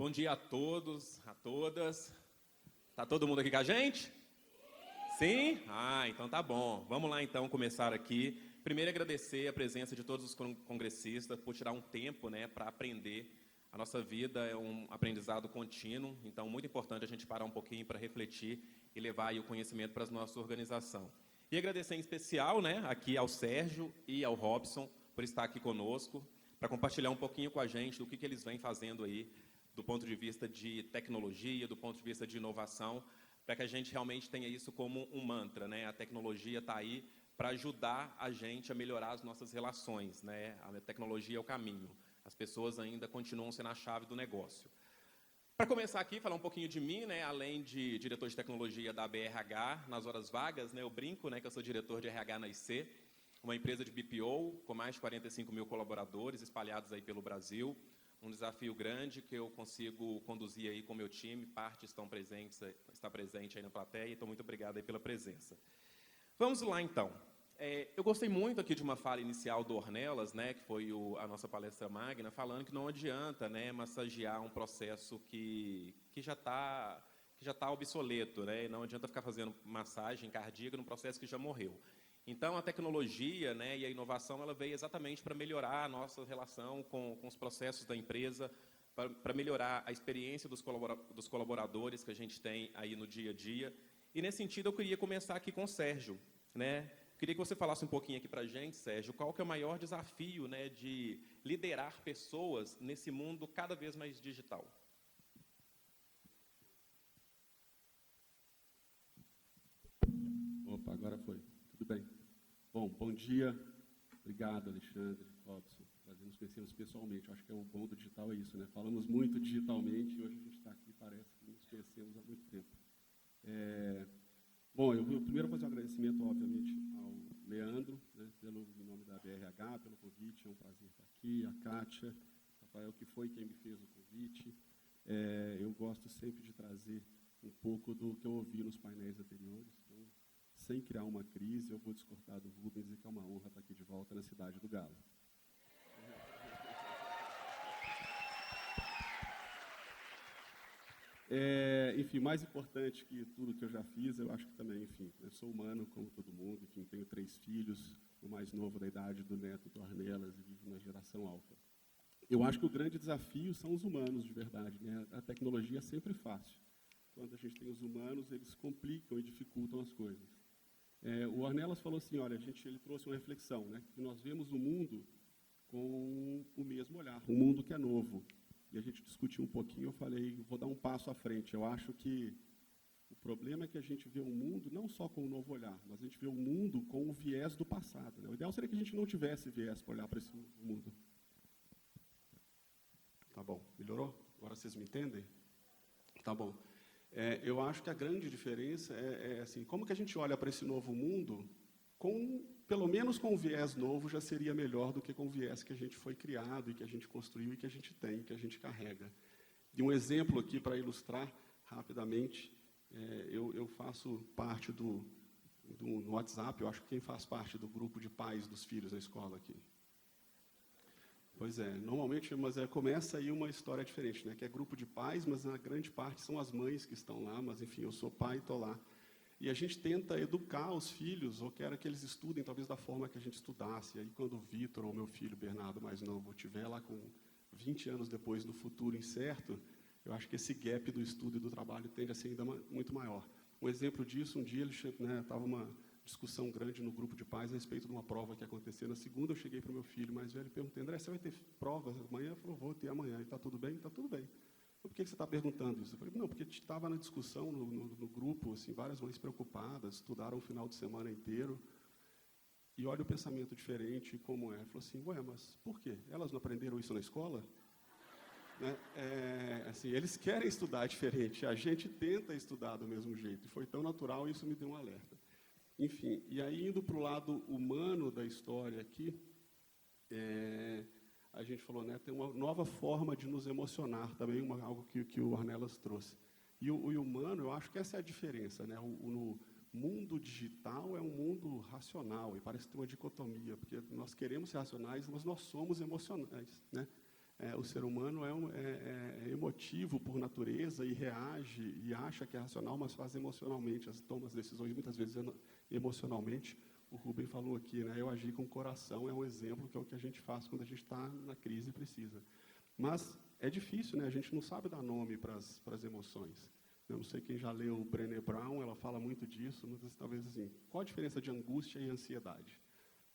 Bom dia a todos, a todas. Tá todo mundo aqui com a gente? Sim? Então tá bom. Vamos lá então começar aqui. Primeiro agradecer a presença de todos os congressistas por tirar um tempo, para aprender. A nossa vida é um aprendizado contínuo, então muito importante a gente parar um pouquinho para refletir e levar aí o conhecimento para a nossa organização. E agradecer em especial, aqui ao Sérgio e ao Robson por estar aqui conosco, para compartilhar um pouquinho com a gente do que eles vêm fazendo aí do ponto de vista de tecnologia, do ponto de vista de inovação, para que a gente realmente tenha isso como um mantra, A tecnologia está aí para ajudar a gente a melhorar as nossas relações, A tecnologia é o caminho. As pessoas ainda continuam sendo a chave do negócio. Para começar aqui, falar um pouquinho de mim, além de diretor de tecnologia da BRH, nas horas vagas, eu brinco, que eu sou diretor de RH na IC, uma empresa de BPO com mais de 45 mil colaboradores espalhados aí pelo Brasil. Um desafio grande que eu consigo conduzir aí com o meu time, parte está presente aí na plateia, então muito obrigado aí pela presença. Vamos lá então. Eu gostei muito aqui de uma fala inicial do Ornelas, que foi a nossa palestra magna, falando que não adianta, massagear um processo que já está obsoleto, Não adianta ficar fazendo massagem cardíaca num processo que já morreu. Então, a tecnologia e a inovação ela veio exatamente para melhorar a nossa relação com os processos da empresa, para melhorar a experiência dos colaboradores que a gente tem aí no dia a dia. E, nesse sentido, eu queria começar aqui com o Sérgio. Queria que você falasse um pouquinho aqui para a gente, Sérgio, qual que é o maior desafio de liderar pessoas nesse mundo cada vez mais digital? Opa, agora foi. Tudo bem. Bom dia. Obrigado, Alexandre, Robson. Prazer nos conhecermos pessoalmente. Eu acho que o bom do digital é isso, Falamos muito digitalmente e hoje a gente está aqui, parece que nos conhecemos há muito tempo. Eu vou primeiro fazer um agradecimento, obviamente, ao Leandro, pelo nome da BRH, pelo convite. É um prazer estar aqui. A Kátia, Rafael, que foi quem me fez o convite. Eu gosto sempre de trazer um pouco do que eu ouvi nos painéis anteriores. Então, sem criar uma crise, eu vou discordar do Rubens e dizer que é uma honra estar aqui de volta na Cidade do Galo. Enfim, mais importante que tudo que eu já fiz, eu acho que também, enfim, eu sou humano como todo mundo, enfim, tenho 3 filhos, o mais novo da idade do neto do Ornelas e vivo na geração alfa. Eu acho que o grande desafio são os humanos, de verdade, A tecnologia é sempre fácil. Quando a gente tem os humanos, eles complicam e dificultam as coisas. O Ornelas falou assim, olha, ele trouxe uma reflexão, que nós vemos o mundo com o mesmo olhar, um mundo que é novo. E a gente discutiu um pouquinho, eu falei, vou dar um passo à frente. Eu acho que o problema é que a gente vê o mundo não só com um novo olhar, mas a gente vê o mundo com o viés do passado. O ideal seria que a gente não tivesse viés para olhar para esse mundo. Tá bom, melhorou? Agora vocês me entendem? Tá bom. Eu acho que a grande diferença é assim, como que a gente olha para esse novo mundo, pelo menos com o viés novo, já seria melhor do que com o viés que a gente foi criado, e que a gente construiu, e que a gente tem, que a gente carrega. E um exemplo aqui para ilustrar rapidamente, eu faço parte do WhatsApp, eu acho que quem faz parte do grupo de pais dos filhos da escola aqui. Pois é, normalmente, mas começa aí uma história diferente, que é grupo de pais, mas na grande parte são as mães que estão lá, mas enfim, eu sou pai e estou lá. E a gente tenta educar os filhos, ou quer que eles estudem talvez da forma que a gente estudasse. E aí quando o Vitor, ou meu filho Bernardo, mais novo, estiver lá com 20 anos depois no futuro incerto, eu acho que esse gap do estudo e do trabalho tende a ser ainda muito maior. Um exemplo disso, um dia ele estava uma discussão grande no grupo de pais a respeito de uma prova que ia acontecer. Na segunda, eu cheguei para o meu filho mais velho e perguntei, André, você vai ter prova amanhã? Ele falou, vou ter amanhã. E está tudo bem? Está tudo bem. Por que você está perguntando isso? Eu falei, não, porque estava na discussão no grupo, assim, várias mães preocupadas, estudaram o final de semana inteiro, e olha o pensamento diferente, como é. Ele falou assim, ué, mas por quê? Elas não aprenderam isso na escola? Assim, eles querem estudar diferente, a gente tenta estudar do mesmo jeito, e foi tão natural, isso me deu um alerta. Enfim, e aí indo para o lado humano da história aqui, a gente falou, tem uma nova forma de nos emocionar, também algo que o Ornelas trouxe. E o humano, eu acho que essa é a diferença, no mundo digital é um mundo racional, e parece ter uma dicotomia, porque nós queremos ser racionais, mas nós somos emocionais, o ser humano é emotivo por natureza e reage e acha que é racional, mas faz emocionalmente, toma as decisões muitas vezes emocionalmente. O Rubem falou aqui, né? Eu agir com o coração é um exemplo que é o que a gente faz quando a gente está na crise e precisa. Mas é difícil, né? A gente não sabe dar nome para as emoções. Eu não sei quem já leu Brené Brown, ela fala muito disso, mas talvez assim, qual a diferença de angústia e ansiedade?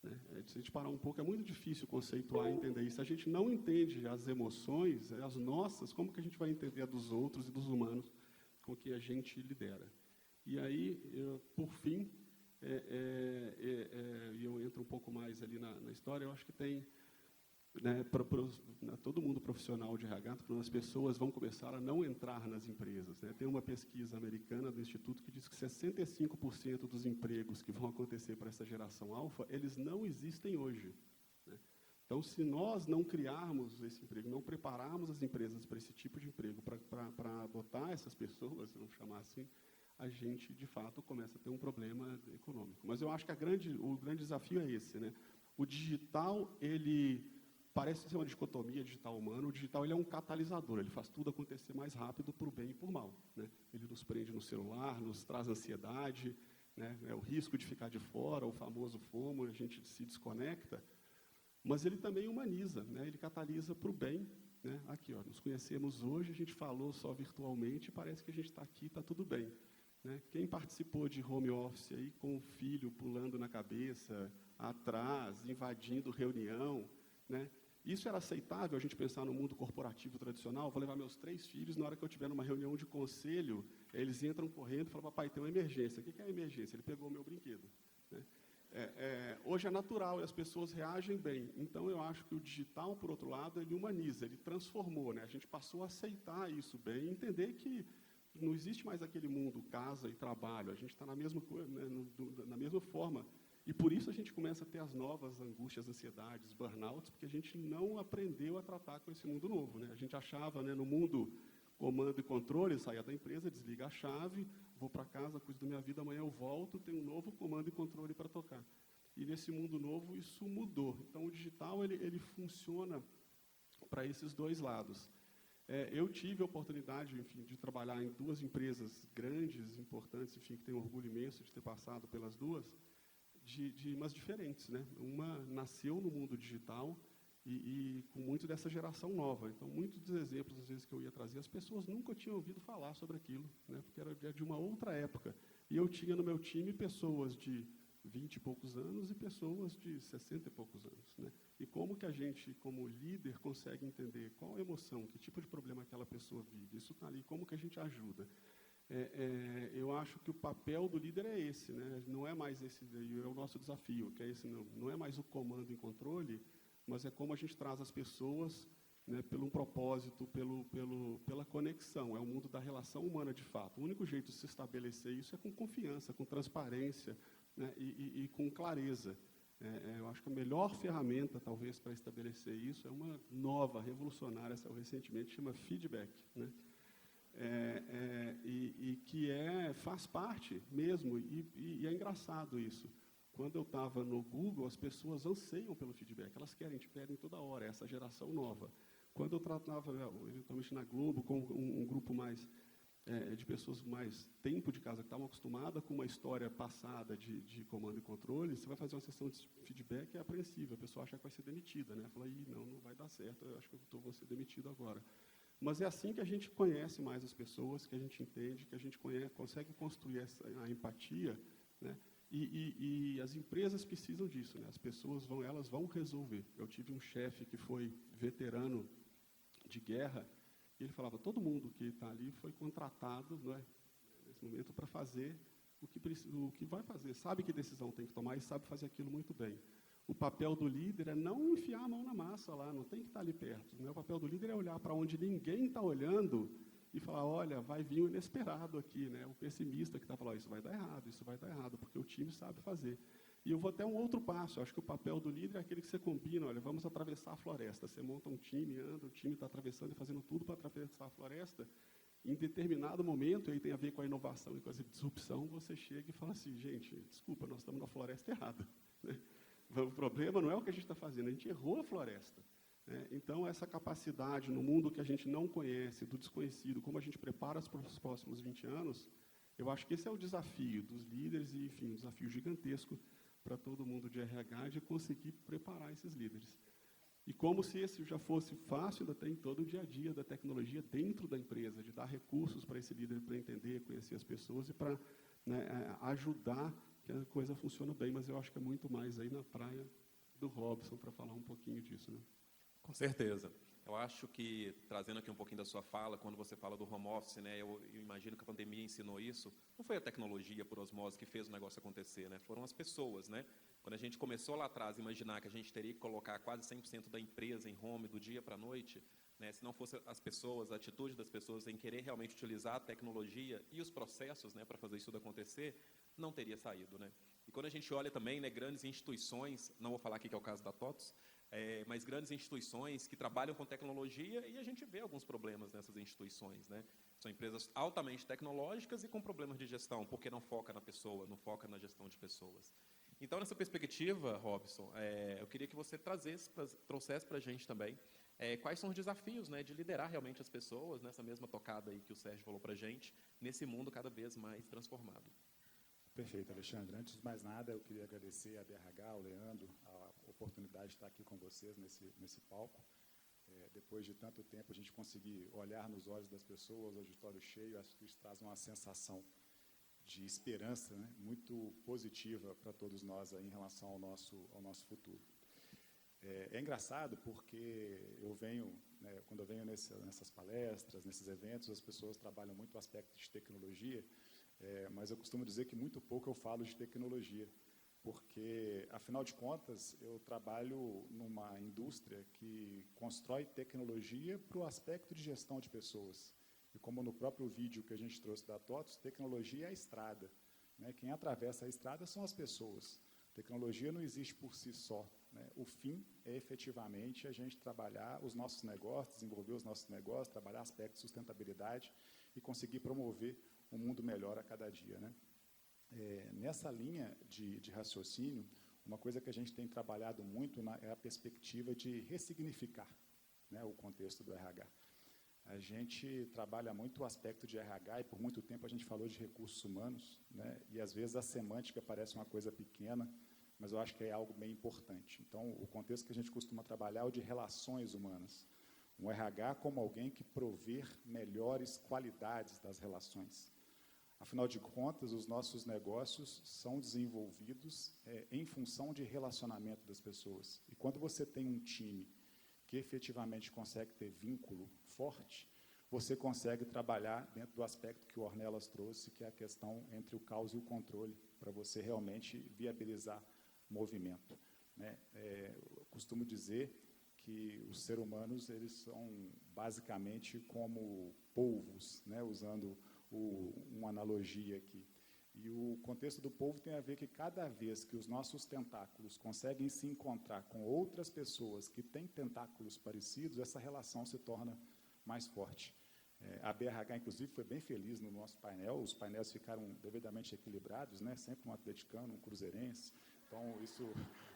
Né? Se a gente parar um pouco, é muito difícil conceituar e entender isso. Se a gente não entende as emoções, as nossas, como que a gente vai entender a dos outros e dos humanos com que a gente lidera? E aí, por fim, e eu entro um pouco mais ali na história, eu acho que tem, né, todo mundo profissional de RH, as pessoas vão começar a não entrar nas empresas. Né? Tem uma pesquisa americana do Instituto que diz que 65% dos empregos que vão acontecer para essa geração alfa, eles não existem hoje. Né? Então, se nós não criarmos esse emprego, não prepararmos as empresas para esse tipo de emprego, para adotar essas pessoas, vamos chamar assim, a gente, de fato, começa a ter um problema econômico. Mas eu acho que o grande desafio é esse. Né? O digital, ele parece ser uma dicotomia digital-humano. O digital ele é um catalisador, ele faz tudo acontecer mais rápido para o bem e por mal. Né? Ele nos prende no celular, nos traz ansiedade, né? O risco de ficar de fora, o famoso FOMO, a gente se desconecta. Mas ele também humaniza, né? Ele catalisa para o bem. Né? Aqui, ó, nos conhecemos hoje, a gente falou só virtualmente, parece que a gente está aqui, está tudo bem. Né? Quem participou de home office aí com o filho pulando na cabeça, atrás, invadindo reunião, né? Isso era aceitável, a gente pensar no mundo corporativo tradicional? Vou levar meus 3 filhos, na hora que eu estiver numa reunião de conselho, eles entram correndo e falam, papai, tem uma emergência. O que é a emergência? Ele pegou o meu brinquedo. Né? Hoje é natural e as pessoas reagem bem. Então, eu acho que o digital, por outro lado, ele humaniza, ele transformou. Né? A gente passou a aceitar isso bem e entender que não existe mais aquele mundo casa e trabalho. A gente está na mesma coisa, né? Na mesma forma. E por isso a gente começa a ter as novas angústias, ansiedades, burnouts, porque a gente não aprendeu a tratar com esse mundo novo. Né? A gente achava, né, no mundo comando e controle, saía da empresa, desliga a chave, vou para casa, cuido da minha vida, amanhã eu volto, tenho um novo comando e controle para tocar. E nesse mundo novo isso mudou. Então o digital ele funciona para esses dois lados. Eu tive a oportunidade, enfim, de trabalhar em 2 empresas grandes, importantes, enfim, que tenho orgulho imenso de ter passado pelas 2, mas diferentes, né? Uma nasceu no mundo digital e com muito dessa geração nova. Então, muitos dos exemplos, às vezes, que eu ia trazer, as pessoas nunca tinham ouvido falar sobre aquilo, né? Porque era de uma outra época. E eu tinha no meu time pessoas de 20 e poucos anos e pessoas de 60 e poucos anos. Né? E como que a gente, como líder, consegue entender qual a emoção, que tipo de problema aquela pessoa vive? Isso está ali, como que a gente ajuda? Eu acho que o papel do líder é esse, né? Não é mais esse, é o nosso desafio, que é esse, não é mais o comando e controle, mas é como a gente traz as pessoas, né, pelo um propósito, pela conexão. É o mundo da relação humana, de fato. O único jeito de se estabelecer isso é com confiança, com transparência, né, e com clareza. Eu acho que a melhor ferramenta, talvez, para estabelecer isso é uma nova, revolucionária, saiu recentemente, chama feedback, né? Que faz parte mesmo, e é engraçado isso. Quando eu estava no Google, as pessoas anseiam pelo feedback, elas te pedem toda hora, essa geração nova. Quando eu tratava, eventualmente na Globo, com um grupo mais de pessoas mais tempo de casa, que estavam acostumadas com uma história passada de comando e controle, você vai fazer uma sessão de feedback, é apreensível, a pessoa acha que vai ser demitida, né? Fala, não vai dar certo, eu acho que eu vou ser demitido agora. Mas é assim que a gente conhece mais as pessoas, que a gente entende, que a gente consegue construir a empatia, né? E as empresas precisam disso, né? As pessoas elas vão resolver. Eu tive um chefe que foi veterano de guerra, e ele falava, todo mundo que está ali foi contratado, né, nesse momento para fazer o que vai fazer, sabe que decisão tem que tomar e sabe fazer aquilo muito bem. O papel do líder é não enfiar a mão na massa lá, não tem que estar ali perto. Né? O papel do líder é olhar para onde ninguém está olhando e falar, olha, vai vir o inesperado aqui, né? O pessimista que está falando, isso vai dar errado, porque o time sabe fazer. E eu vou até um outro passo, eu acho que o papel do líder é aquele que você combina, olha, vamos atravessar a floresta. Você monta um time, anda, o time está atravessando e fazendo tudo para atravessar a floresta. Em determinado momento, aí tem a ver com a inovação e com a disrupção, você chega e fala assim, gente, desculpa, nós estamos na floresta errada. Né? O problema não é o que a gente está fazendo, a gente errou a floresta. Então, essa capacidade no mundo que a gente não conhece, do desconhecido, como a gente prepara para os próximos 20 anos, eu acho que esse é o desafio dos líderes e, enfim, um desafio gigantesco para todo mundo de RH, de conseguir preparar esses líderes. E como se esse já fosse fácil, ainda tem todo o dia a dia da tecnologia dentro da empresa, de dar recursos para esse líder para entender, conhecer as pessoas e para, né, ajudar que a coisa funcione bem. Mas eu acho que é muito mais aí na praia do Robson para falar um pouquinho disso, né? Com certeza. Eu acho que, trazendo aqui um pouquinho da sua fala, quando você fala do home office, né, eu imagino que a pandemia ensinou isso. Não foi a tecnologia por osmose que fez o negócio acontecer, né? Foram as pessoas, né? Quando a gente começou lá atrás a imaginar que a gente teria que colocar quase 100% da empresa em home do dia para a noite, né, se não fosse as pessoas, a atitude das pessoas em querer realmente utilizar a tecnologia e os processos, né, para fazer isso tudo acontecer, não teria saído, né? E quando a gente olha também, né, grandes instituições, não vou falar aqui que é o caso da TOTS, mas grandes instituições que trabalham com tecnologia, e a gente vê alguns problemas nessas instituições, né? São empresas altamente tecnológicas e com problemas de gestão, porque não foca na pessoa, não foca na gestão de pessoas. Então, nessa perspectiva, Robson, eu queria que você trouxesse para a gente também quais são os desafios, né, de liderar realmente as pessoas, nessa mesma tocada aí que o Sérgio falou para a gente, nesse mundo cada vez mais transformado. Perfeito, Alexandre. Antes de mais nada, eu queria agradecer a BRH, ao Leandro, a oportunidade de estar aqui com vocês nesse palco. Depois de tanto tempo, a gente conseguir olhar nos olhos das pessoas, o auditório cheio, acho que isso traz uma sensação de esperança, né, muito positiva para todos nós aí, em relação ao nosso futuro. É engraçado porque quando eu venho nessas palestras, nesses eventos, as pessoas trabalham muito o aspecto de tecnologia, mas eu costumo dizer que muito pouco eu falo de tecnologia, porque, afinal de contas, eu trabalho numa indústria que constrói tecnologia para o aspecto de gestão de pessoas. E como no próprio vídeo que a gente trouxe da TOTS, tecnologia é a estrada, né? Quem atravessa a estrada são as pessoas. Tecnologia não existe por si só, né? O fim é efetivamente a gente trabalhar os nossos negócios, desenvolver os nossos negócios, trabalhar aspectos de sustentabilidade e conseguir promover um mundo melhor a cada dia, né? Nessa linha de raciocínio, uma coisa que a gente tem trabalhado muito é a perspectiva de ressignificar, né, o contexto do RH. A gente trabalha muito o aspecto de RH e por muito tempo a gente falou de recursos humanos, né, e às vezes a semântica parece uma coisa pequena, mas eu acho que é algo bem importante. Então, o contexto que a gente costuma trabalhar é o de relações humanas. Um RH como alguém que prover melhores qualidades das relações. Afinal de contas, os nossos negócios são desenvolvidos em função de relacionamento das pessoas. E quando você tem um time que efetivamente consegue ter vínculo forte, você consegue trabalhar dentro do aspecto que o Ornelas trouxe, que é a questão entre o caos e o controle, para você realmente viabilizar movimento, né? Eu costumo dizer que os seres humanos eles são basicamente como polvos, né? Usando uma analogia aqui. E o contexto do polvo tem a ver que cada vez que os nossos tentáculos conseguem se encontrar com outras pessoas que têm tentáculos parecidos, essa relação se torna mais forte. A BRH, inclusive, foi bem feliz no nosso painel, os painéis ficaram devidamente equilibrados, né? Sempre um atleticano, um cruzeirense, então isso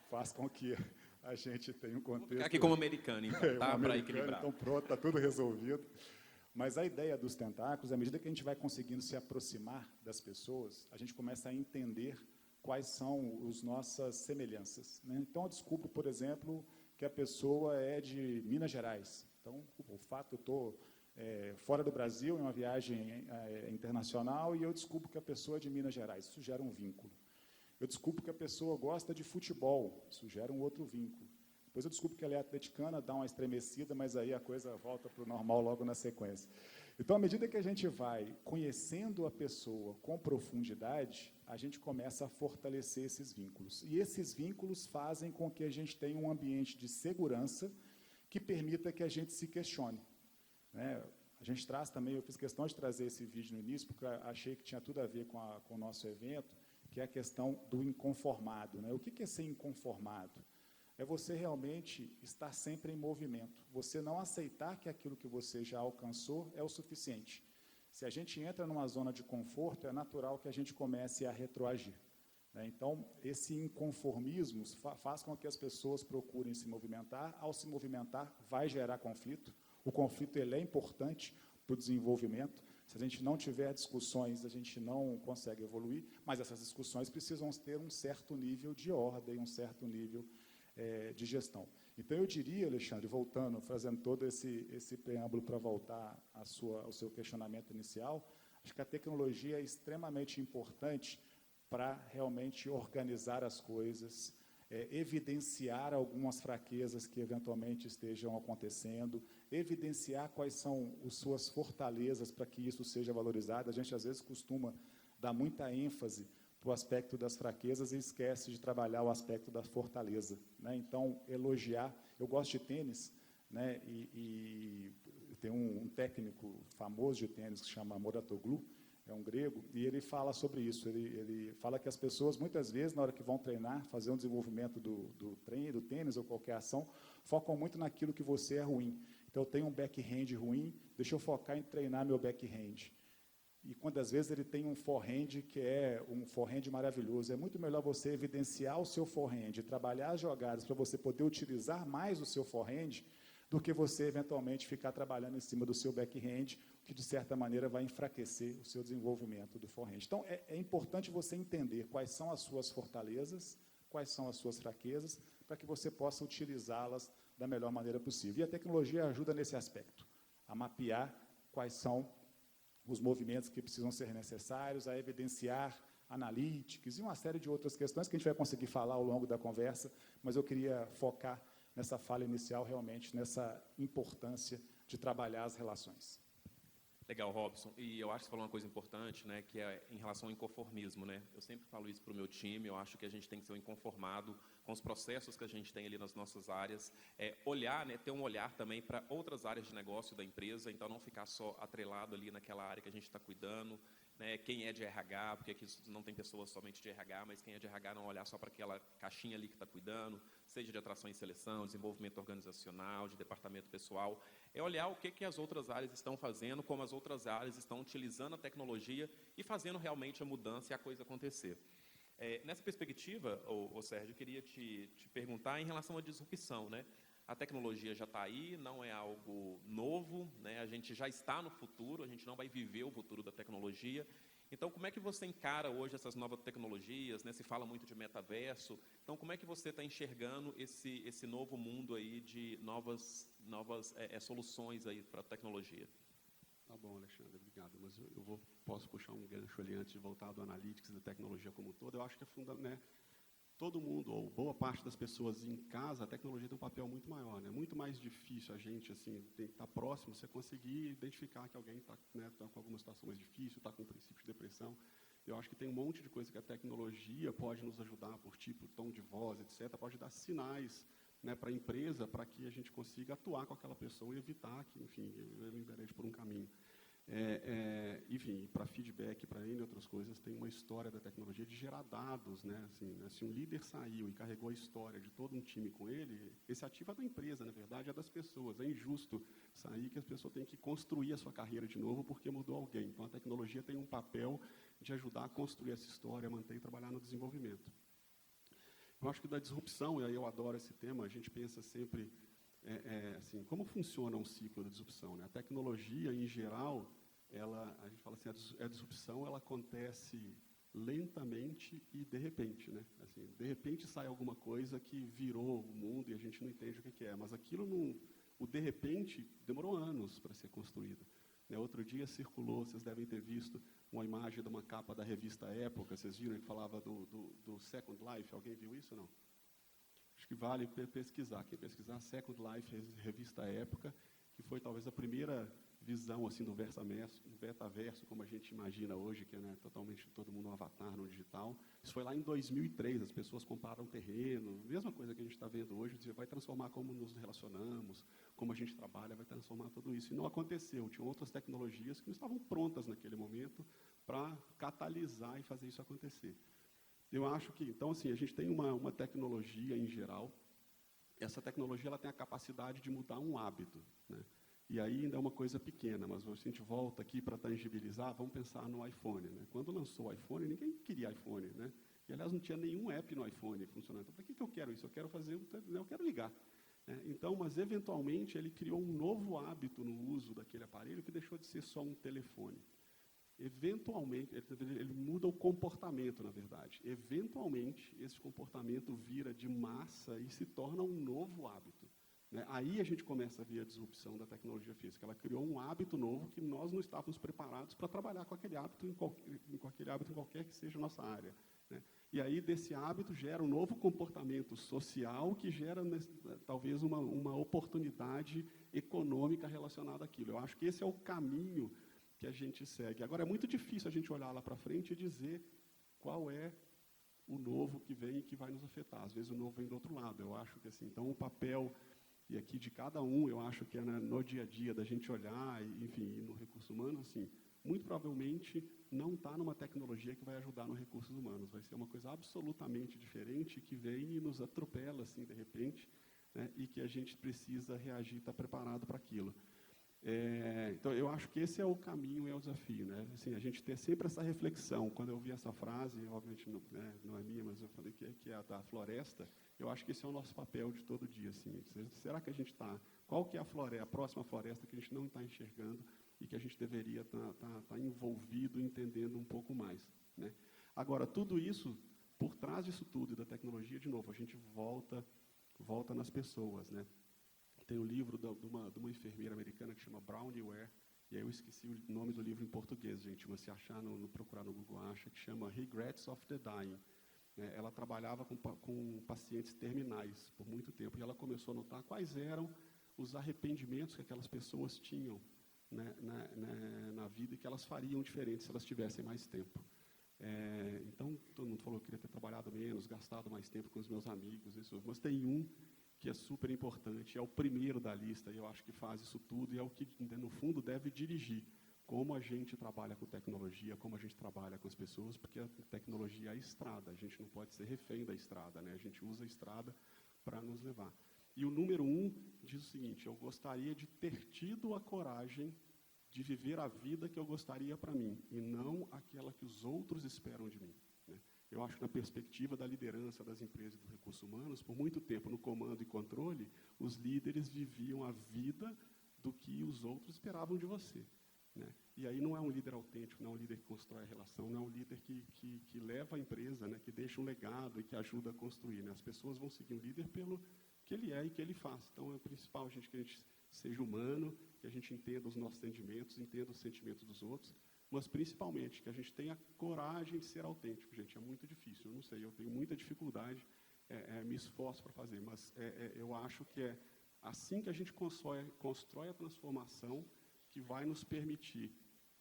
faz com que a gente tenha um contexto... Vou ficar aqui como americano, então, tá? Para equilibrar. Então, pronto, está tudo resolvido. Mas a ideia dos tentáculos, à medida que a gente vai conseguindo se aproximar das pessoas, a gente começa a entender quais são as nossas semelhanças, né? Então, eu descubro, por exemplo, que a pessoa é de Minas Gerais. Então, o fato, eu estou fora do Brasil, em uma viagem internacional, e eu descubro que a pessoa é de Minas Gerais. Isso gera um vínculo. Eu descubro que a pessoa gosta de futebol. Isso gera um outro vínculo. Depois eu descubro que ela é atleticana, dá uma estremecida, mas aí a coisa volta para o normal logo na sequência. Então, à medida que a gente vai conhecendo a pessoa com profundidade, a gente começa a fortalecer esses vínculos. E esses vínculos fazem com que a gente tenha um ambiente de segurança que permita que a gente se questione, né? A gente traz também, eu fiz questão de trazer esse vídeo no início, porque eu achei que tinha tudo a ver com o nosso evento, que é a questão do inconformado, né? O que é ser inconformado? É você realmente estar sempre em movimento. Você não aceitar que aquilo que você já alcançou é o suficiente. Se a gente entra numa zona de conforto, é natural que a gente comece a retroagir. né? Então, esse inconformismo faz com que as pessoas procurem se movimentar. Ao se movimentar, vai gerar conflito. O conflito ele é importante para o desenvolvimento. Se a gente não tiver discussões, a gente não consegue evoluir, mas essas discussões precisam ter um certo nível de ordem, um certo nível de gestão. Então, eu diria, Alexandre, voltando, fazendo todo esse preâmbulo para voltar ao seu questionamento inicial, acho que a tecnologia é extremamente importante para realmente organizar as coisas, evidenciar algumas fraquezas que eventualmente estejam acontecendo, evidenciar quais são as suas fortalezas para que isso seja valorizado. A gente, às vezes, costuma dar muita ênfase para o aspecto das fraquezas e esquece de trabalhar o aspecto da fortaleza, né? Então, elogiar. Eu gosto de tênis, né? E tem um técnico famoso de tênis que se chama Mouratoglou, é um grego, e ele fala sobre isso. Ele fala que as pessoas, muitas vezes, na hora que vão treinar, fazer um desenvolvimento do tênis ou qualquer ação, focam muito naquilo que você é ruim. Então, eu tenho um backhand ruim, deixa eu focar em treinar meu backhand. E quantas vezes ele tem um forehand que é um forehand maravilhoso. É muito melhor você evidenciar o seu forehand, trabalhar as jogadas para você poder utilizar mais o seu forehand, do que você, eventualmente, ficar trabalhando em cima do seu backhand, que, de certa maneira, vai enfraquecer o seu desenvolvimento do forehand. Então, é importante você entender quais são as suas fortalezas, quais são as suas fraquezas, para que você possa utilizá-las da melhor maneira possível. E a tecnologia ajuda nesse aspecto, a mapear quais são os movimentos que precisam ser necessários, a evidenciar analytics e uma série de outras questões que a gente vai conseguir falar ao longo da conversa, mas eu queria focar nessa fala inicial, realmente, nessa importância de trabalhar as relações. Legal, Robson. E eu acho que você falou uma coisa importante, né, que é em relação ao inconformismo, né? Eu sempre falo isso para o meu time, eu acho que a gente tem que ser um inconformado com os processos que a gente tem ali nas nossas áreas, olhar, né, ter um olhar também para outras áreas de negócio da empresa, então não ficar só atrelado ali naquela área que a gente está cuidando, né, quem é de RH, porque aqui não tem pessoas somente de RH, mas quem é de RH não olhar só para aquela caixinha ali que está cuidando, seja de atração e seleção, desenvolvimento organizacional, de departamento pessoal, é olhar o que as outras áreas estão fazendo, como as outras áreas estão utilizando a tecnologia e fazendo realmente a mudança e a coisa acontecer. Nessa perspectiva, Sérgio, eu queria te perguntar em relação à disrupção, né? A tecnologia já está aí, não é algo novo, né? A gente já está no futuro, a gente não vai viver o futuro da tecnologia. Então, como é que você encara hoje essas novas tecnologias, né? Se fala muito de metaverso. Então, como é que você está enxergando esse novo mundo aí de novas soluções aí para a tecnologia? Tá bom, Alexandre, obrigado. Mas posso puxar um gancho ali antes de voltar do analytics e da tecnologia como um todo. Eu acho que é fundamental, né? Todo mundo, ou boa parte das pessoas em casa, a tecnologia tem um papel muito maior, né? Muito mais difícil a gente, assim, tem que estar próximo, você conseguir identificar que alguém está, né, tá com alguma situação mais difícil, está com um princípio de depressão. Eu acho que tem um monte de coisa que a tecnologia pode nos ajudar, por tipo, tom de voz, etc., pode dar sinais, né, para a empresa, para que a gente consiga atuar com aquela pessoa e evitar que, enfim, ele envereje por um caminho. Enfim, para feedback, para N outras coisas, tem uma história da tecnologia de gerar dados, né? Assim, se um líder saiu e carregou a história de todo um time com ele, esse ativo é da empresa, na verdade, é das pessoas. É injusto sair que as pessoas têm que construir a sua carreira de novo porque mudou alguém. Então, a tecnologia tem um papel de ajudar a construir essa história, manter e trabalhar no desenvolvimento. Eu acho que da disrupção, e aí eu adoro esse tema, a gente pensa sempre, assim, como funciona um ciclo de disrupção, né? A tecnologia, em geral, a gente fala assim, a disrupção ela acontece lentamente e de repente, né? Assim, de repente sai alguma coisa que virou o mundo e a gente não entende o que é, mas aquilo o de repente demorou anos para ser construído. Né? Outro dia circulou, vocês devem ter visto uma imagem de uma capa da revista Época, vocês viram que falava do Second Life, alguém viu isso ou não? Acho que vale pesquisar, quem pesquisar Second Life, revista Época, que foi talvez a primeira visão assim do metaverso, como a gente imagina hoje, que é, né, totalmente todo mundo um avatar no digital. Isso foi lá em 2003, as pessoas compraram terreno, mesma coisa que a gente está vendo hoje, vai transformar como nos relacionamos, como a gente trabalha, vai transformar tudo isso. E não aconteceu, tinham outras tecnologias que não estavam prontas naquele momento para catalisar e fazer isso acontecer. Eu acho que, então, assim, a gente tem uma tecnologia em geral, essa tecnologia ela tem a capacidade de mudar um hábito, né? E aí ainda é uma coisa pequena, mas se a gente volta aqui para tangibilizar, vamos pensar no iPhone, né? Quando lançou o iPhone, ninguém queria iPhone, né? que, aliás, não tinha nenhum app no iPhone funcionando. Então, para que eu quero isso? Eu quero eu quero ligar. Então, mas, eventualmente, ele criou um novo hábito no uso daquele aparelho que deixou de ser só um telefone. Eventualmente, ele muda o comportamento, na verdade. Eventualmente, esse comportamento vira de massa e se torna um novo hábito. Aí a gente começa a ver a disrupção da tecnologia física. Ela criou um hábito novo que nós não estávamos preparados para trabalhar com aquele hábito em qualquer que seja a nossa área. E aí, desse hábito, gera um novo comportamento social que gera, talvez, uma oportunidade econômica relacionada àquilo. Eu acho que esse é o caminho que a gente segue. Agora, é muito difícil a gente olhar lá para frente e dizer qual é o novo que vem e que vai nos afetar. Às vezes, o novo vem do outro lado. Eu acho que, assim, então, o papel, e aqui de cada um, eu acho que é no dia a dia da gente olhar, enfim, no recurso humano, assim, muito provavelmente não está numa tecnologia que vai ajudar no recursos humanos. Vai ser uma coisa absolutamente diferente que vem e nos atropela, assim, de repente, e que a gente precisa reagir, estar preparado para aquilo. Então, eu acho que esse é o caminho e é o desafio. Assim, a gente ter sempre essa reflexão. Quando eu vi essa frase, obviamente não é minha, mas eu falei que é a da floresta, eu acho que esse é o nosso papel de todo dia. Assim. Será que a gente está... Qual que é a próxima floresta que a gente não está enxergando e que a gente deveria estar envolvido, entendendo um pouco mais? Agora, tudo isso, por trás disso tudo e da tecnologia, de novo, a gente volta nas pessoas. Tem um livro de uma enfermeira americana que chama Bronnie Ware, e aí eu esqueci o nome do livro em português, gente, mas se achar, procurar no Google, acha, que chama Regrets of the Dying. Ela trabalhava com pacientes terminais por muito tempo, e ela começou a notar quais eram os arrependimentos que aquelas pessoas tinham na vida e que elas fariam diferente se elas tivessem mais tempo. Então, todo mundo falou que queria ter trabalhado menos, gastado mais tempo com os meus amigos, mas tem um que é super importante, é o primeiro da lista, e eu acho que faz isso tudo, e é o que, no fundo, deve dirigir como a gente trabalha com tecnologia, como a gente trabalha com as pessoas, porque a tecnologia é a estrada, a gente não pode ser refém da estrada, a gente usa a estrada para nos levar. E o número 1 diz o seguinte: eu gostaria de ter tido a coragem de viver a vida que eu gostaria para mim, e não aquela que os outros esperam de mim. Eu acho que na perspectiva da liderança das empresas e dos recursos humanos, por muito tempo, no comando e controle, os líderes viviam a vida do que os outros esperavam de você. E aí não é um líder autêntico, não é um líder que constrói a relação, não é um líder que leva a empresa, que deixa um legado e que ajuda a construir. As pessoas vão seguir o líder pelo que ele é e que ele faz. Então, é o principal que a gente seja humano, que a gente entenda os nossos sentimentos, entenda os sentimentos dos outros, mas, principalmente, que a gente tenha coragem de ser autêntico. Gente, é muito difícil, eu não sei, eu tenho muita dificuldade, me esforço para fazer, mas eu acho que é assim que a gente constrói a transformação que vai nos permitir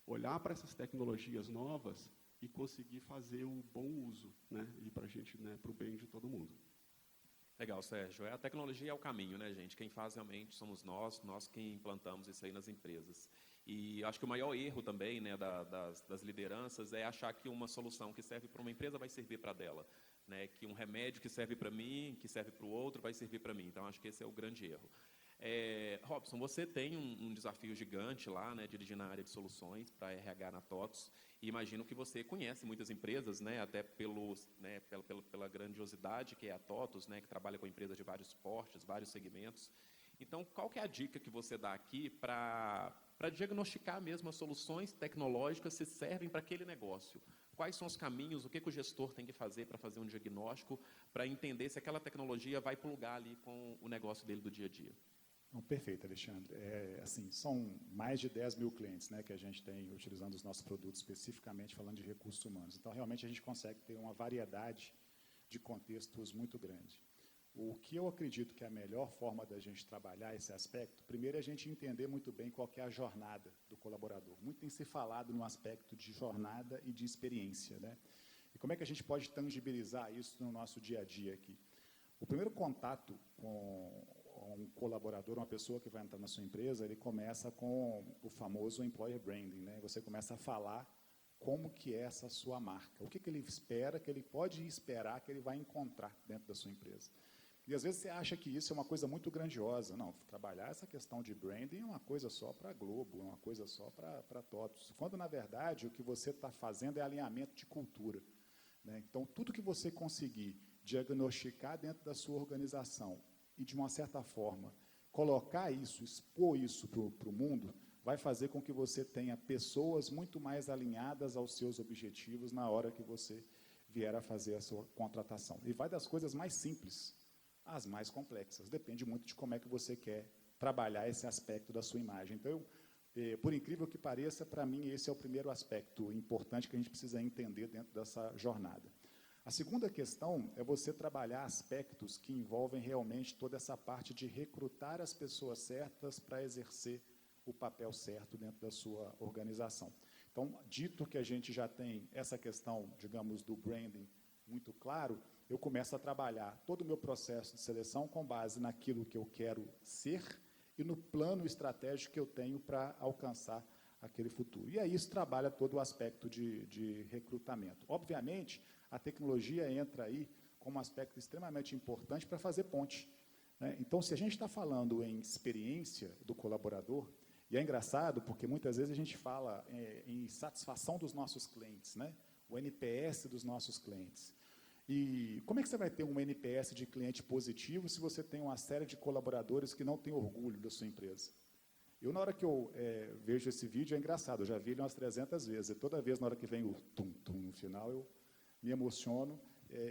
olhar para essas tecnologias novas e conseguir fazer o bom uso, e para a gente, para o bem de todo mundo. Legal, Sérgio. A tecnologia é o caminho, gente? Quem faz realmente somos nós quem implantamos isso aí nas empresas. E acho que o maior erro também, das lideranças é achar que uma solução que serve para uma empresa vai servir para dela, que um remédio que serve para mim, que serve para o outro, vai servir para mim. Então, acho que esse é o grande erro. Robson, você tem um desafio gigante lá, dirigindo a área de soluções para RH na TOTVS, e imagino que você conhece muitas empresas, até pela grandiosidade que é a TOTVS, que trabalha com empresas de vários portes, vários segmentos. Então, qual que é a dica que você dá aqui para diagnosticar mesmo as soluções tecnológicas se servem para aquele negócio? Quais são os caminhos, o que o gestor tem que fazer para fazer um diagnóstico, para entender se aquela tecnologia vai plugar ali com o negócio dele do dia a dia? Não, perfeito, Alexandre. Assim, são mais de 10 mil clientes que a gente tem utilizando os nossos produtos, especificamente falando de recursos humanos. Então, realmente, a gente consegue ter uma variedade de contextos muito grande. O que eu acredito que é a melhor forma da gente trabalhar esse aspecto, primeiro é a gente entender muito bem qual que é a jornada do colaborador. Muito tem se falado no aspecto de jornada e de experiência. E como é que a gente pode tangibilizar isso no nosso dia a dia aqui? O primeiro contato com um colaborador, uma pessoa que vai entrar na sua empresa, ele começa com o famoso employer branding. Você começa a falar como que é essa sua marca, o que ele espera, que ele pode esperar que ele vai encontrar dentro da sua empresa. E às vezes você acha que isso é uma coisa muito grandiosa. Não, trabalhar essa questão de branding é uma coisa só para a Globo, é uma coisa só para TOTVS. Quando, na verdade, o que você está fazendo é alinhamento de cultura. né? Então, tudo que você conseguir diagnosticar dentro da sua organização e, de uma certa forma, colocar isso, expor isso para o mundo, vai fazer com que você tenha pessoas muito mais alinhadas aos seus objetivos na hora que você vier a fazer a sua contratação. E vai das coisas mais simples às mais complexas. Depende muito de como é que você quer trabalhar esse aspecto da sua imagem. Então, por incrível que pareça, para mim, esse é o primeiro aspecto importante que a gente precisa entender dentro dessa jornada. A segunda questão é você trabalhar aspectos que envolvem realmente toda essa parte de recrutar as pessoas certas para exercer o papel certo dentro da sua organização. Então, dito que a gente já tem essa questão, digamos, do branding muito claro, eu começo a trabalhar todo o meu processo de seleção com base naquilo que eu quero ser e no plano estratégico que eu tenho para alcançar aquele futuro. E aí isso trabalha todo o aspecto de recrutamento. Obviamente, a tecnologia entra aí como um aspecto extremamente importante para fazer ponte, né? Então, se a gente está falando em experiência do colaborador, e é engraçado porque muitas vezes a gente fala em satisfação dos nossos clientes, né? O NPS dos nossos clientes. E como é que você vai ter um NPS de cliente positivo se você tem uma série de colaboradores que não têm orgulho da sua empresa? Eu, na hora que eu vejo esse vídeo, é engraçado, eu já vi ele umas 300 vezes, e toda vez, na hora que vem o tum-tum no final, eu me emociono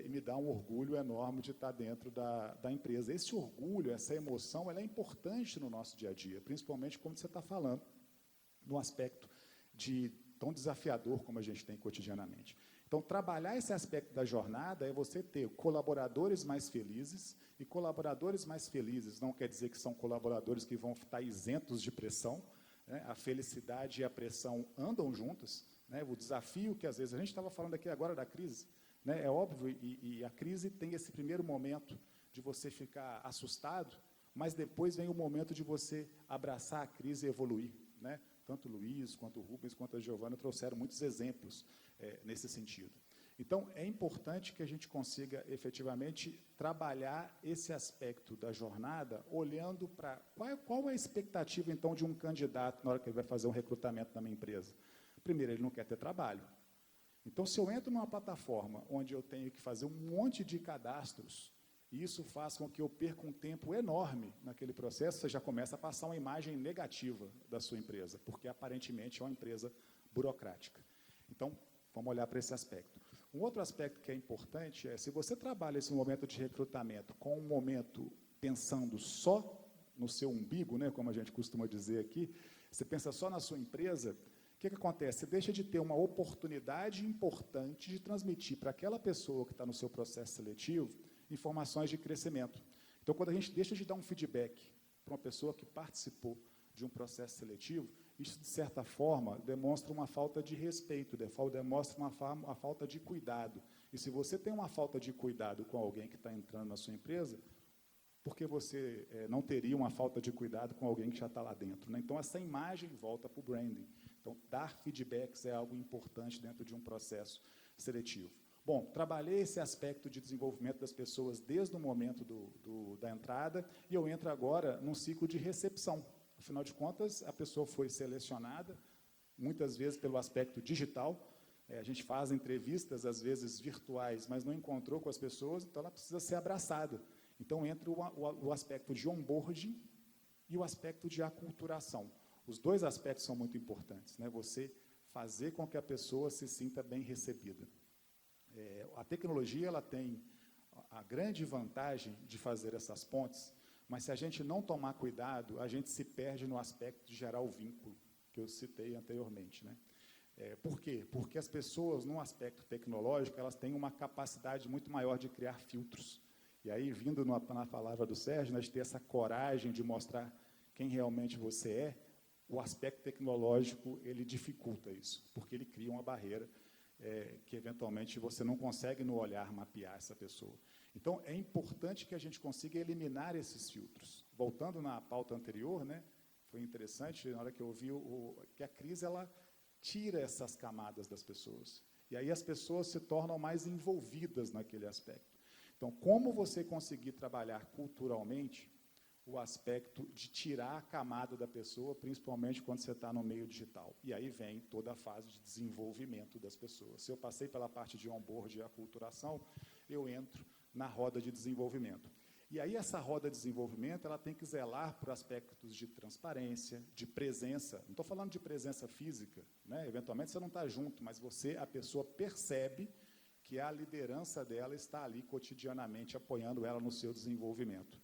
e me dá um orgulho enorme de estar dentro da empresa. Esse orgulho, essa emoção, ela é importante no nosso dia a dia, principalmente quando você está falando no aspecto tão desafiador como a gente tem cotidianamente. Então, trabalhar esse aspecto da jornada é você ter colaboradores mais felizes, e colaboradores mais felizes não quer dizer que são colaboradores que vão estar isentos de pressão, né? A felicidade e a pressão andam juntas, né? O desafio que, às vezes, a gente estava falando aqui agora da crise, né? É óbvio, e a crise tem esse primeiro momento de você ficar assustado, mas depois vem o momento de você abraçar a crise e evoluir, né? Tanto o Luiz, quanto o Rubens, quanto a Giovana trouxeram muitos exemplos nesse sentido. Então, é importante que a gente consiga, efetivamente, trabalhar esse aspecto da jornada, olhando para qual é a expectativa, então, de um candidato na hora que ele vai fazer um recrutamento na minha empresa. Primeiro, ele não quer ter trabalho. Então, se eu entro numa plataforma onde eu tenho que fazer um monte de cadastros, e isso faz com que eu perca um tempo enorme naquele processo, você já começa a passar uma imagem negativa da sua empresa, porque aparentemente é uma empresa burocrática. Então, vamos olhar para esse aspecto. Um outro aspecto que é importante é, se você trabalha esse momento de recrutamento com um momento pensando só no seu umbigo, né, como a gente costuma dizer aqui, você pensa só na sua empresa, o que acontece? Você deixa de ter uma oportunidade importante de transmitir para aquela pessoa que está no seu processo seletivo informações de crescimento. Então, quando a gente deixa de dar um feedback para uma pessoa que participou de um processo seletivo, isso, de certa forma, demonstra uma falta de respeito, demonstra uma falta de cuidado. E se você tem uma falta de cuidado com alguém que está entrando na sua empresa, por que você não teria uma falta de cuidado com alguém que já está lá dentro, né? Então, essa imagem volta para o branding. Então, dar feedbacks é algo importante dentro de um processo seletivo. Bom, trabalhei esse aspecto de desenvolvimento das pessoas desde o momento da entrada, e eu entro agora num ciclo de recepção. Afinal de contas, a pessoa foi selecionada, muitas vezes pelo aspecto digital. A gente faz entrevistas, às vezes virtuais, mas não encontrou com as pessoas, então ela precisa ser abraçada. Então, entra o aspecto de onboarding e o aspecto de aculturação. Os dois aspectos são muito importantes, né? Você fazer com que a pessoa se sinta bem recebida. A tecnologia ela tem a grande vantagem de fazer essas pontes, mas se a gente não tomar cuidado, a gente se perde no aspecto de gerar o vínculo, que eu citei anteriormente, né? Por quê? Porque as pessoas, num aspecto tecnológico, elas têm uma capacidade muito maior de criar filtros. E aí, vindo na palavra do Sérgio, nós ter essa coragem de mostrar quem realmente você é, o aspecto tecnológico, ele dificulta isso, porque ele cria uma barreira que, eventualmente, você não consegue, no olhar, mapear essa pessoa. Então, é importante que a gente consiga eliminar esses filtros. Voltando na pauta anterior, né, foi interessante, na hora que eu vi que a crise, ela tira essas camadas das pessoas. E aí as pessoas se tornam mais envolvidas naquele aspecto. Então, como você conseguir trabalhar culturalmente o aspecto de tirar a camada da pessoa, principalmente quando você está no meio digital. E aí vem toda a fase de desenvolvimento das pessoas. Se eu passei pela parte de onboard e aculturação, eu entro na roda de desenvolvimento. E aí essa roda de desenvolvimento, ela tem que zelar por aspectos de transparência, de presença. Não estou falando de presença física, né? Eventualmente você não está junto, mas a pessoa percebe que a liderança dela está ali cotidianamente apoiando ela no seu desenvolvimento.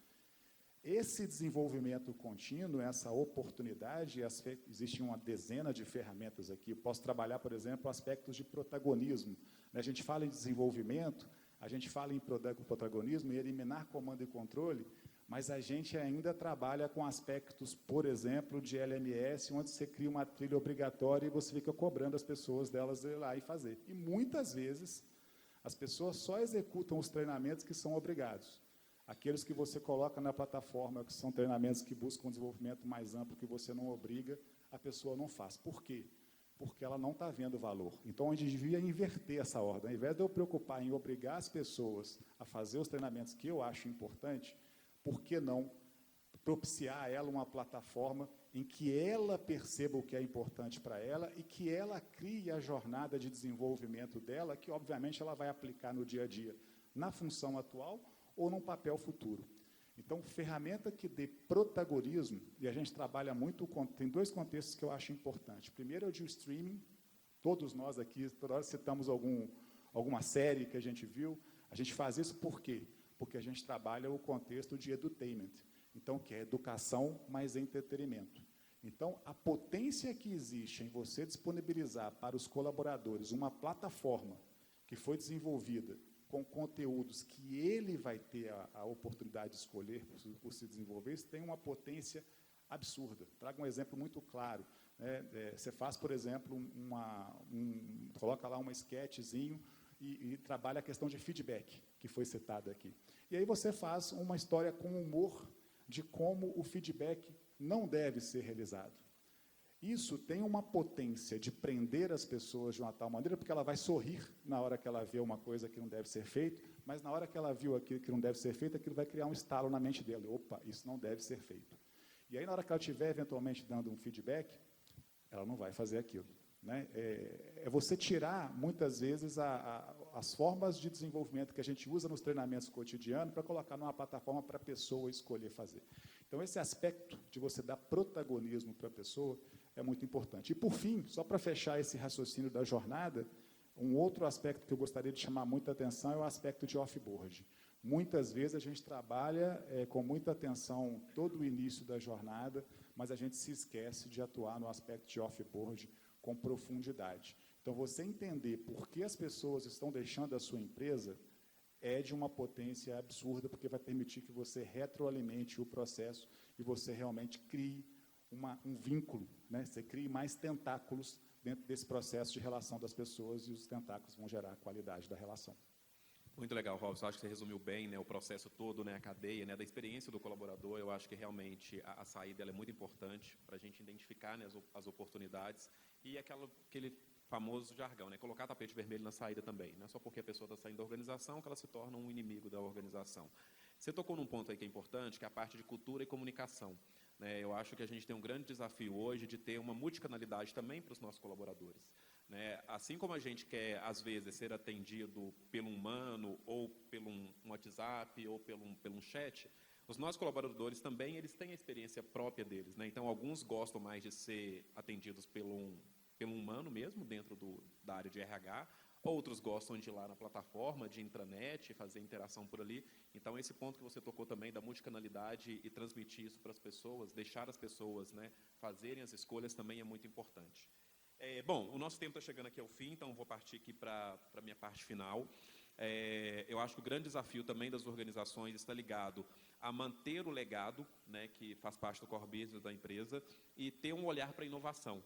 Esse desenvolvimento contínuo, essa oportunidade, existe uma dezena de ferramentas aqui. Eu posso trabalhar, por exemplo, aspectos de protagonismo. A gente fala em desenvolvimento, a gente fala em protagonismo e eliminar comando e controle, mas a gente ainda trabalha com aspectos, por exemplo, de LMS, onde você cria uma trilha obrigatória e você fica cobrando as pessoas delas ir lá e fazer. E muitas vezes, as pessoas só executam os treinamentos que são obrigados. Aqueles que você coloca na plataforma, que são treinamentos que buscam um desenvolvimento mais amplo, que você não obriga, a pessoa não faz. Por quê? Porque ela não está vendo valor. Então, a gente devia inverter essa ordem. Ao invés de eu preocupar em obrigar as pessoas a fazer os treinamentos que eu acho importante, por que não propiciar a ela uma plataforma em que ela perceba o que é importante para ela e que ela crie a jornada de desenvolvimento dela, que, obviamente, ela vai aplicar no dia a dia, na função atual ou num papel futuro. Então, ferramenta que dê protagonismo, e a gente trabalha muito, tem dois contextos que eu acho importantes. Primeiro é o de streaming, todos nós aqui, toda hora citamos alguma série que a gente viu, a gente faz isso por quê? Porque a gente trabalha o contexto de edutainment, então, que é educação mais entretenimento. Então, a potência que existe em você disponibilizar para os colaboradores uma plataforma que foi desenvolvida com conteúdos que ele vai ter a oportunidade de escolher por se desenvolver, isso tem uma potência absurda. Trago um exemplo muito claro. Você faz, por exemplo, coloca lá um sketchzinho e trabalha a questão de feedback, que foi citada aqui. E aí você faz uma história com humor de como o feedback não deve ser realizado. Isso tem uma potência de prender as pessoas de uma tal maneira, porque ela vai sorrir na hora que ela vê uma coisa que não deve ser feita, mas na hora que ela viu aquilo que não deve ser feito, aquilo vai criar um estalo na mente dela. Opa, isso não deve ser feito. E aí, na hora que ela estiver, eventualmente, dando um feedback, ela não vai fazer aquilo. Né? É você tirar, muitas vezes, as formas de desenvolvimento que a gente usa nos treinamentos cotidianos para colocar numa plataforma para a pessoa escolher fazer. Então, esse aspecto de você dar protagonismo para a pessoa é muito importante. E, por fim, só para fechar esse raciocínio da jornada, um outro aspecto que eu gostaria de chamar muita atenção é o aspecto de off-board. Muitas vezes a gente trabalha com muita atenção todo o início da jornada, mas a gente se esquece de atuar no aspecto de off-board com profundidade. Então, você entender por que as pessoas estão deixando a sua empresa é de uma potência absurda, porque vai permitir que você retroalimente o processo e você realmente crie um vínculo, né? Você crie mais tentáculos dentro desse processo de relação das pessoas e os tentáculos vão gerar a qualidade da relação. Muito legal, Robson. Acho que você resumiu bem, né, o processo todo, né, a cadeia, né, da experiência do colaborador. Eu acho que realmente a saída ela é muito importante para a gente identificar, né, as oportunidades e aquele famoso jargão, né, colocar tapete vermelho na saída também. Não é só porque a pessoa está saindo da organização que ela se torna um inimigo da organização. Você tocou num ponto aí que é importante, que é a parte de cultura e comunicação. Eu acho que a gente tem um grande desafio hoje de ter uma multicanalidade também para os nossos colaboradores. Assim como a gente quer, às vezes, ser atendido pelo humano, ou pelo um WhatsApp, ou pelo um chat, os nossos colaboradores também eles têm a experiência própria deles. Então, alguns gostam mais de ser atendidos pelo um humano mesmo, dentro da área de RH, outros gostam de ir lá na plataforma, de intranet, fazer interação por ali. Então, esse ponto que você tocou também da multicanalidade e transmitir isso para as pessoas, deixar as pessoas, né, fazerem as escolhas também é muito importante. Bom, o nosso tempo está chegando aqui ao fim, então vou partir aqui para a minha parte final. Eu acho que o grande desafio também das organizações está ligado a manter o legado, né, que faz parte do core business da empresa, e ter um olhar para a inovação.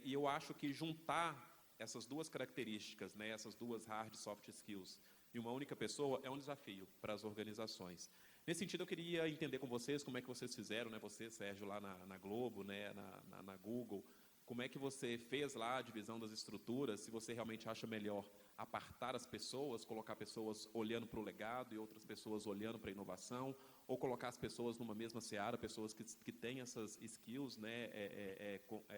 E eu acho que juntar essas duas características, né, essas duas hard e soft skills, em uma única pessoa, é um desafio para as organizações. Nesse sentido, eu queria entender com vocês como é que vocês fizeram, né, você, Sérgio, lá na Globo, né, na Google, como é que você fez lá a divisão das estruturas, se você realmente acha melhor apartar as pessoas, colocar pessoas olhando para o legado e outras pessoas olhando para a inovação, ou colocar as pessoas numa mesma seara, pessoas que têm essas skills, né,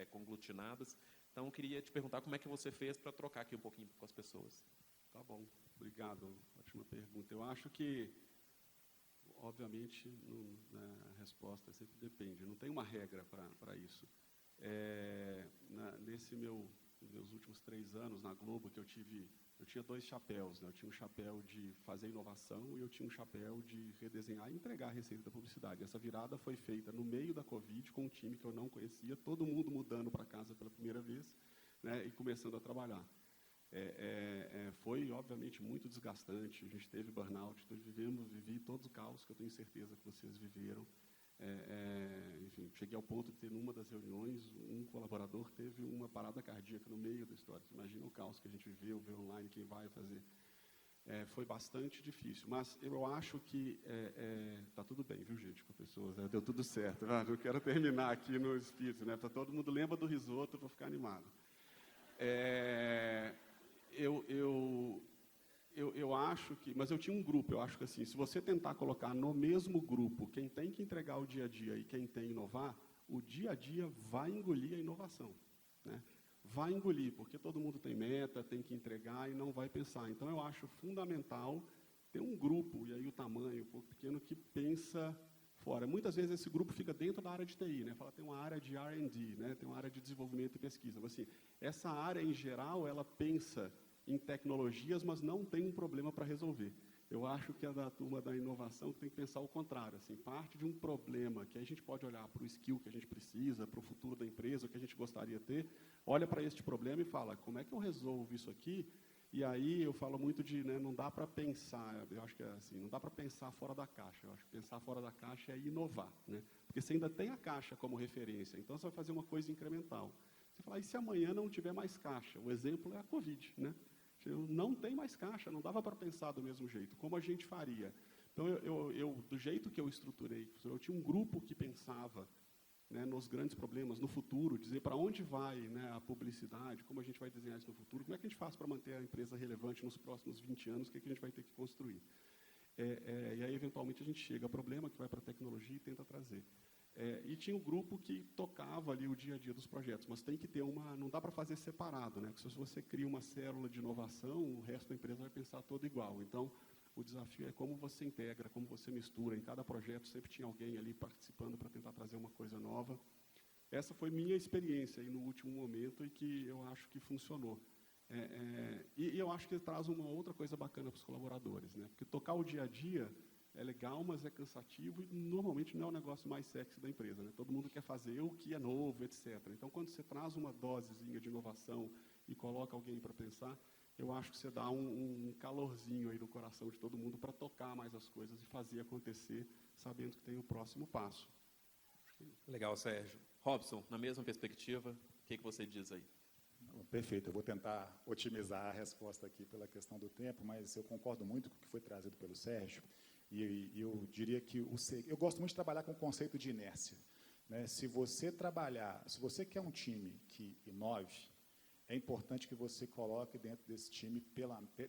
conglutinadas. Então, eu queria te perguntar como é que você fez para trocar aqui um pouquinho com as pessoas. Tá bom, obrigado. Ótima pergunta. Eu acho que, obviamente, a resposta sempre depende. Não tem uma regra para isso. Meus últimos 3 anos na Globo, que eu tinha 2 chapéus, né? Eu tinha um chapéu de fazer inovação e eu tinha um chapéu de redesenhar e entregar a receita da publicidade. Essa virada foi feita no meio da Covid, com um time que eu não conhecia, todo mundo mudando para casa pela primeira vez, né? E começando a trabalhar. Foi, obviamente, muito desgastante. A gente teve burnout, vivi todo o caos que eu tenho certeza que vocês viveram. Enfim, cheguei ao ponto de ter, numa das reuniões, um colaborador teve uma parada cardíaca no meio da história. Você imagina o caos que a gente viveu, ver online quem vai fazer. Foi bastante difícil, mas eu acho que está tudo bem, viu, gente, com pessoas, deu tudo certo. Eu quero terminar aqui no espírito, né, para todo mundo lembra do risoto para ficar animado. Eu acho que, mas eu tinha um grupo, eu acho que assim, se você tentar colocar no mesmo grupo quem tem que entregar o dia a dia e quem tem que inovar, o dia a dia vai engolir a inovação, né? Vai engolir, porque todo mundo tem meta, tem que entregar e não vai pensar. Então, eu acho fundamental ter um grupo, e aí o tamanho um pouco pequeno, que pensa fora. Muitas vezes esse grupo fica dentro da área de TI, né? Fala, tem uma área de R&D, né? Tem uma área de desenvolvimento e pesquisa. Mas, assim, essa área, em geral, ela pensa em tecnologias, mas não tem um problema para resolver. Eu acho que é da turma da inovação que tem que pensar o contrário. Assim, parte de um problema que a gente pode olhar para o skill que a gente precisa, para o futuro da empresa, o que a gente gostaria de ter, olha para este problema e fala, como é que eu resolvo isso aqui? E aí eu falo muito de, né, não dá para pensar, eu acho que é assim, não dá para pensar fora da caixa. Eu acho que pensar fora da caixa é inovar, né? Porque você ainda tem a caixa como referência, então você vai fazer uma coisa incremental. Você fala, e se amanhã não tiver mais caixa? O exemplo é a Covid, né? Não tem mais caixa, não dava para pensar do mesmo jeito. Como a gente faria? Então, do jeito que eu estruturei, eu tinha um grupo que pensava, né, nos grandes problemas, no futuro, dizer para onde vai, né, a publicidade, como a gente vai desenhar isso no futuro, como é que a gente faz para manter a empresa relevante nos próximos 20 anos, o que a gente vai ter que construir. E aí, eventualmente, a gente chega ao problema que vai para a tecnologia e tenta trazer. E tinha um grupo que tocava ali o dia a dia dos projetos, mas tem que ter não dá para fazer separado, né? Porque se você cria uma célula de inovação, o resto da empresa vai pensar todo igual. Então, o desafio é como você integra, como você mistura. Em cada projeto sempre tinha alguém ali participando para tentar trazer uma coisa nova. Essa foi minha experiência aí no último momento e que eu acho que funcionou. E eu acho que traz uma outra coisa bacana para os colaboradores, né? Porque tocar o dia a dia é legal, mas é cansativo e normalmente não é o negócio mais sexy da empresa, né? Todo mundo quer fazer o que é novo, etc. Então, quando você traz uma dosezinha de inovação e coloca alguém para pensar, eu acho que você dá um calorzinho aí no coração de todo mundo para tocar mais as coisas e fazer acontecer, sabendo que tem o próximo passo. Legal, Sérgio. Robson, na mesma perspectiva, o que você diz aí? Perfeito, eu vou tentar otimizar a resposta aqui pela questão do tempo, mas eu concordo muito com o que foi trazido pelo Sérgio. E eu diria que eu gosto muito de trabalhar com o conceito de inércia, né? Se você quer um time que inove, é importante que você coloque dentro desse time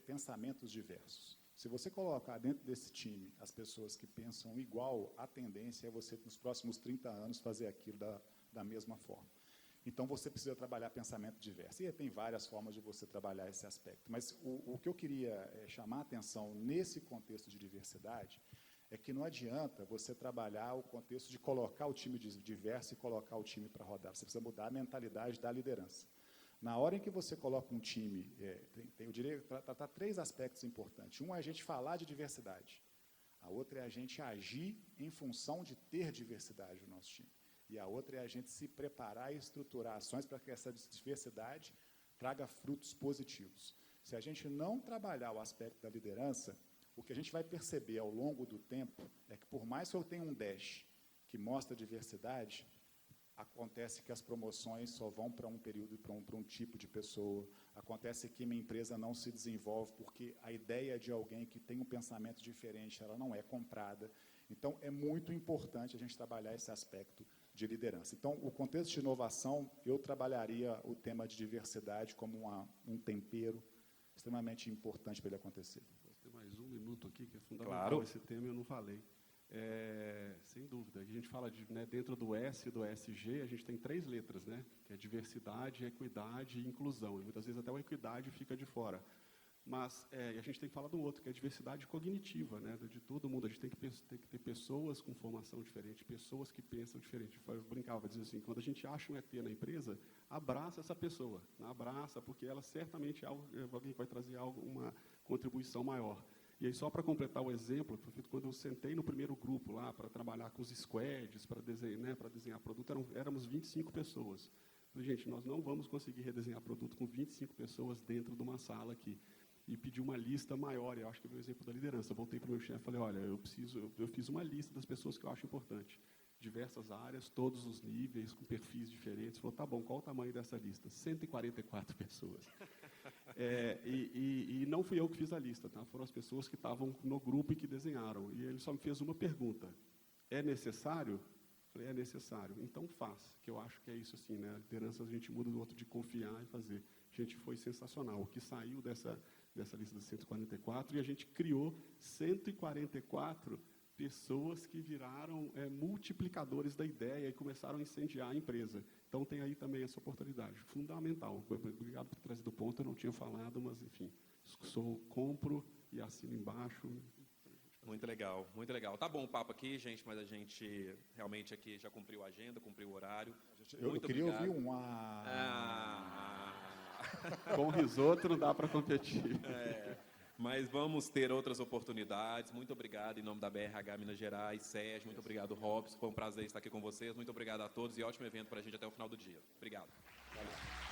pensamentos diversos. Se você colocar dentro desse time as pessoas que pensam igual, a tendência é você, nos próximos 30 anos, fazer aquilo da mesma forma. Então, você precisa trabalhar pensamento diverso. E tem várias formas de você trabalhar esse aspecto. Mas o que eu queria chamar a atenção nesse contexto de diversidade é que não adianta você trabalhar o contexto de colocar o time diverso e colocar o time para rodar. Você precisa mudar a mentalidade da liderança. Na hora em que você coloca um time, eu diria tratar 3 aspectos importantes. Um é a gente falar de diversidade. A outra é a gente agir em função de ter diversidade no nosso time. E a outra é a gente se preparar e estruturar ações para que essa diversidade traga frutos positivos. Se a gente não trabalhar o aspecto da liderança, o que a gente vai perceber ao longo do tempo é que, por mais que eu tenha um dash que mostra diversidade, acontece que as promoções só vão para um período, para um tipo de pessoa. Acontece que minha empresa não se desenvolve porque a ideia de alguém que tem um pensamento diferente, ela não é comprada. Então, é muito importante a gente trabalhar esse aspecto de liderança. Então, o contexto de inovação, eu trabalharia o tema de diversidade como um tempero extremamente importante para ele acontecer. Vou ter mais um minuto aqui, que é fundamental Claro. esse tema, eu não falei. Sem dúvida. A gente fala dentro do S e do ESG, a gente tem 3 letras, né? Que é diversidade, equidade e inclusão. E muitas vezes até a equidade fica de fora. Mas a gente tem que falar do outro, que é a diversidade cognitiva, né? De todo mundo. A gente tem que ter pessoas com formação diferente, pessoas que pensam diferente. Eu brincava, dizia assim, quando a gente acha um ET na empresa, abraça essa pessoa. Abraça, porque ela certamente alguém vai trazer uma contribuição maior. E aí, só para completar o exemplo, quando eu sentei no primeiro grupo lá para trabalhar com os squads, para desenhar produto, éramos 25 pessoas. Falei, gente, nós não vamos conseguir redesenhar produto com 25 pessoas dentro de uma sala aqui. E pedi uma lista maior, e eu acho que é o exemplo da liderança. Eu voltei para o meu chefe e falei, olha, eu fiz uma lista das pessoas que eu acho importante. Diversas áreas, todos os níveis, com perfis diferentes. Falou, tá bom, qual o tamanho dessa lista? 144 pessoas. E não fui eu que fiz a lista, tá? Foram as pessoas que estavam no grupo e que desenharam. E ele só me fez uma pergunta. É necessário? Falei, é necessário. Então faça, que eu acho que é isso assim, né? A liderança a gente muda do outro de confiar e fazer. Gente, foi sensacional. O que saiu dessa lista dos 144, e a gente criou 144 pessoas que viraram multiplicadores da ideia e começaram a incendiar a empresa. Então, tem aí também essa oportunidade, fundamental. Obrigado por ter trazido o ponto, eu não tinha falado, mas, enfim, compro e assino embaixo. Muito legal, muito legal. Tá bom o papo aqui, gente, mas a gente realmente aqui já cumpriu a agenda, cumpriu o horário. Eu queria ouvir um... Com risoto não dá para competir. Mas vamos ter outras oportunidades. Muito obrigado em nome da BRH Minas Gerais, Sérgio, muito obrigado, Robson. Foi um prazer estar aqui com vocês. Muito obrigado a todos e ótimo evento para a gente até o final do dia. Obrigado. Valeu.